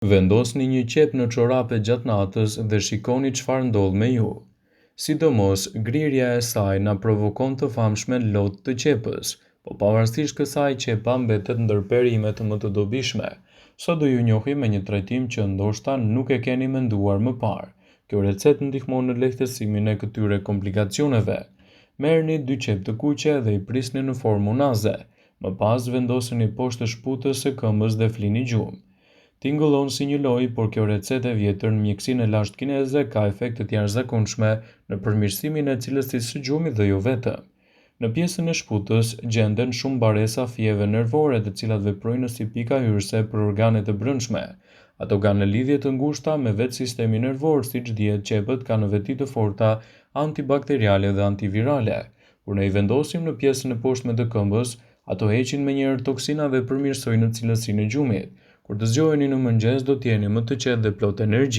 Vendosni një qep në çorape gjatë natës dhe shikoni çfarë ndodh me ju. Sidomos, grirja e saj na provokon të famshme lot të qepës, po pavarësisht kësaj qepa mbetet ndër perimet më të dobishme. Sot do ju njohim me një trajtim që ndoshta nuk e keni menduar më parë. Kjo recetë ndihmon në lehtësimin e këtyre komplikacioneve. Merrni 2 qep të kuqe dhe i prisni në formë unaze. Më pas vendoseni poshtë shputës së këmbës dhe flini gjumë. Tingëllon si një lojë, por kjo recetë e vjetër në mjekësinë e lashtë kineze ka efekte të jashtëzakonshme në përmirësimin e cilësisë së gjumit dhe jo vetëm. Në pjesën e shputës gjenden shumë baresa fijeve nervore të cilat veprojnë si pika hyrëse për organet e brendshme. Ato kanë lidhje të ngushta me vetë sistemi nervor, siç dihet qepët kanë veti të forta antibakteriale dhe antivirale. Kur ne i vendosim në pjesën e poshtme të këmbës, ato heqin menjëherë toksina dhe përmirësojnë cilësinë e gjumit. Kur të zgjoheni në mëngjes do të jeni më të qetë dhe plot energji.